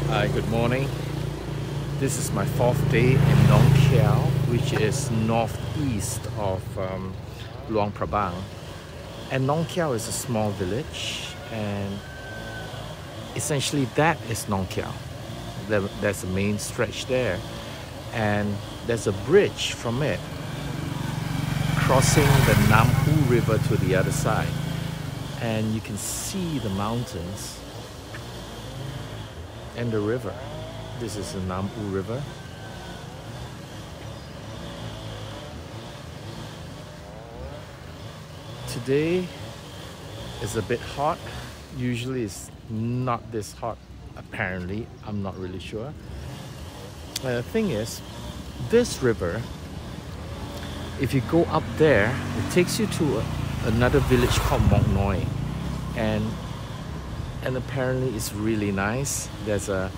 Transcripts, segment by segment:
Good morning. This is my 4th day in Nong Khiaw, which is northeast of Luang Prabang. And Nong Khiaw is a small village, and essentially that is Nong Khiaw. There's a main stretch there, and there's a bridge from it crossing the Nam Khiaw River to the other side. And you can see the mountains and the river. This is the Nam Khiaw River. Today is a bit hot. Usually it's not this hot, apparently. I'm not really sure. The thing is, this river, if you go up there, it takes you to another village called Mok Noi, and apparently it's really nice. There's a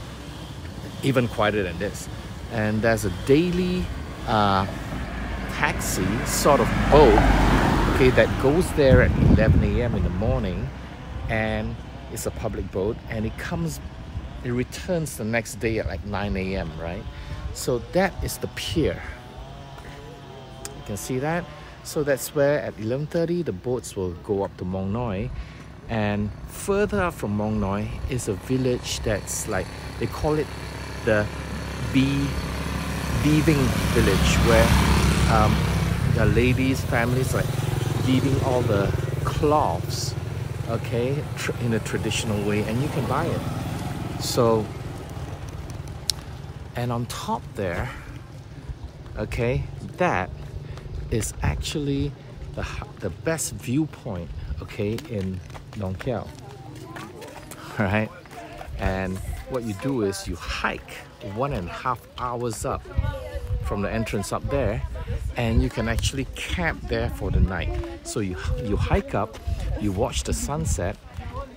even quieter than this, and there's a daily taxi sort of boat, okay, that goes there at 11 a.m. in the morning, and it's a public boat, and it returns the next day at like 9 a.m. right? So that is the pier. You can see that. So that's where at 11:30 the boats will go up to Mok Noi, and further up from Mok Noi is a village that's like, they call it the weaving village, where the ladies, families, like weaving all the cloths, okay, in a traditional way, and you can buy it. So, and on top there, okay, that is actually the best viewpoint, okay, in Nong Khiaw. Right? And what you do is you hike 1.5 hours up from the entrance up there, and you can actually camp there for the night. So you hike up, you watch the sunset,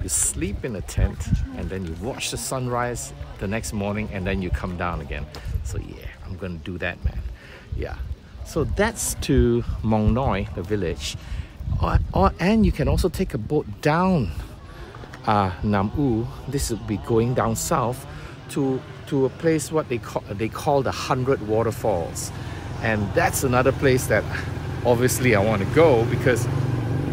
you sleep in a tent, and then you watch the sunrise the next morning, and then you come down again. So yeah, I'm gonna do that, man. Yeah. So that's to Mok Noi, the village. And you can also take a boat down Nam Khiaw. This will be going down south to a place what they call the 100 Waterfalls. And that's another place that obviously I want to go, because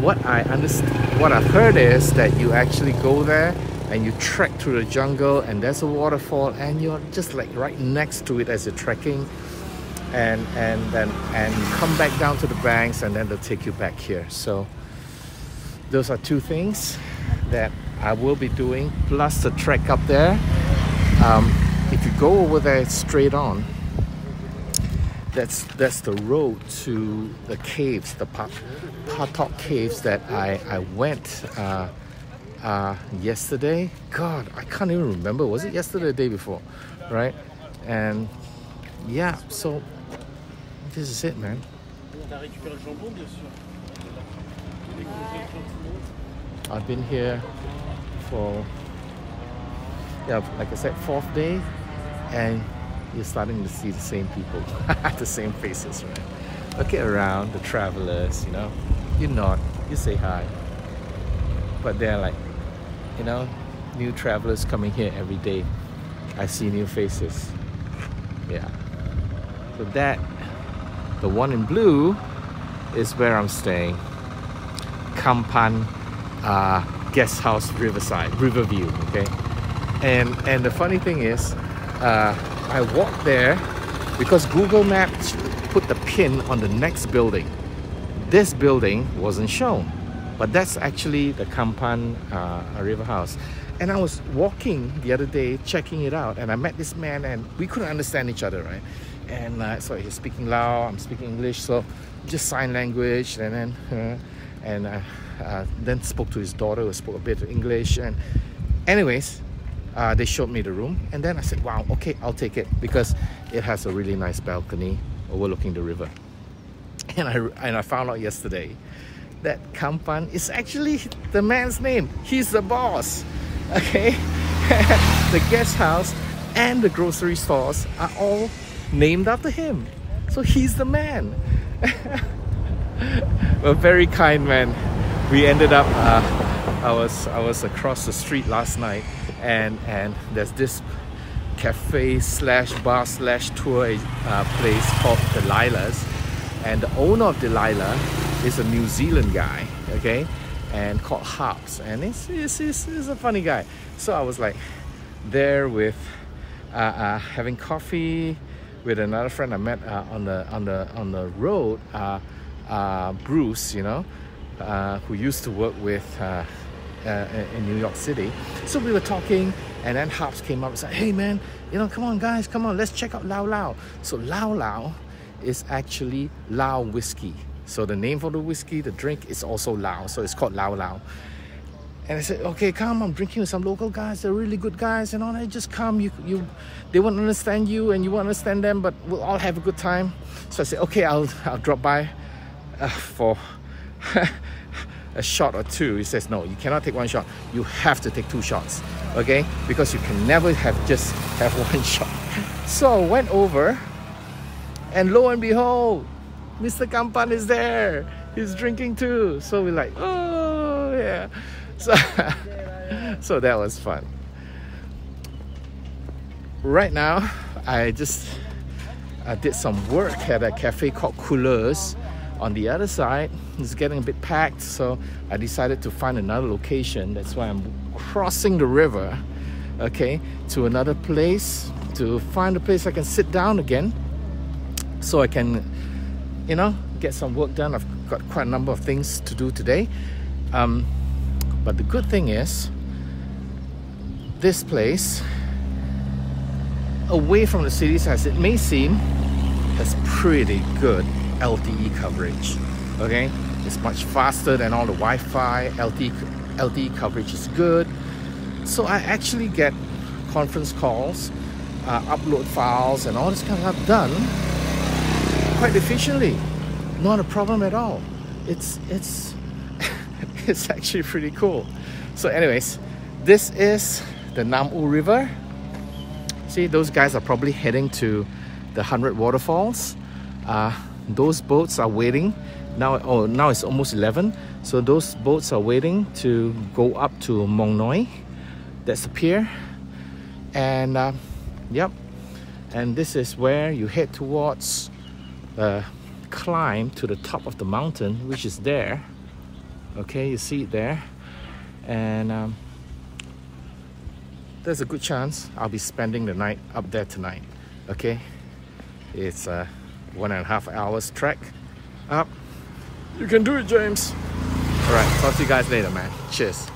what I've heard is that you actually go there and you trek through the jungle, and there's a waterfall, and you're just like right next to it as you're trekking, and you come back down to the banks, and then they'll take you back here. So those are two things that I will be doing, plus the trek up there. If you go over there straight on, that's the road to the caves, the Patok caves that I went yesterday. God, I can't even remember. Was it yesterday or the day before? Right? And yeah, so this is it, man. I've been here for, yeah, like I said, 4th day, and you're starting to see the same people, the same faces, right? Look around, the travelers, you know, you nod, you say hi, but they're like, you know, new travelers coming here every day. I see new faces. Yeah. So that, the one in blue, is where I'm staying. Kampan Guest House, Riverview, okay? And the funny thing is, I walked there because Google Maps put the pin on the next building. This building wasn't shown, but that's actually the Kampan River House. And I was walking the other day, checking it out, and I met this man, and we couldn't understand each other, right? And so he's speaking Lao, I'm speaking English, so just sign language, and then spoke to his daughter, who spoke a bit of English, and anyways, they showed me the room, and then I said, wow, okay, I'll take it, because it has a really nice balcony overlooking the river. And I found out yesterday that Kampan is actually the man's name. He's the boss, okay? The guest house and the grocery stores are all named after him. So he's the man. A very kind man. We ended up, I was across the street last night, and there's this cafe slash bar slash tour place called Delilah's, and the owner of Delilah is a New Zealand guy, okay, and called Harps, and he's a funny guy. So I was like there with having coffee with another friend I met on the road, Bruce, you know, who used to work with in New York City. So we were talking, and then Harps came up and said, "Hey man, you know, come on guys, come on, let's check out Lao Lao." So Lao Lao is actually Lao whiskey. So the name for the whiskey, the drink, is also Lao. So it's called Lao Lao. And I said, "Okay, come, I'm drinking with some local guys. They're really good guys, you know. They just come. They won't understand you, and you won't understand them, but we'll all have a good time." So I said, "Okay, I'll drop by for a shot or two." He says, "No, you cannot take one shot. You have to take 2 shots, okay? Because you can never just have 1 shot." So I went over, and lo and behold, Mr. Kampan is there. He's drinking too. So we're like, "Oh yeah." So that was fun. Right now, I did some work at a cafe called Coolers on the other side. It's getting a bit packed, so I decided to find another location. That's why I'm crossing the river, okay, to another place, to find a place I can sit down again, so I can, you know, get some work done. I've got quite a number of things to do today. But the good thing is, this place, away from the cities as it may seem, has pretty good LTE coverage, okay? It's much faster than all the Wi-Fi. LTE coverage is good. So I actually get conference calls, upload files and all this kind of stuff done quite efficiently. Not a problem at all. It's it's actually pretty cool. So anyways, this is the Nam U River. See, those guys are probably heading to the 100 waterfalls. Those boats are waiting now. Oh, now it's almost 11, so those boats are waiting to go up to Mong Noi. That's the pier. And yep, and this is where you head towards the climb to the top of the mountain, which is there. Okay, you see it there. And there's a good chance I'll be spending the night up there tonight. Okay, it's a 1.5 hours trek up. You can do it, James. All right, talk to you guys later, man. Cheers.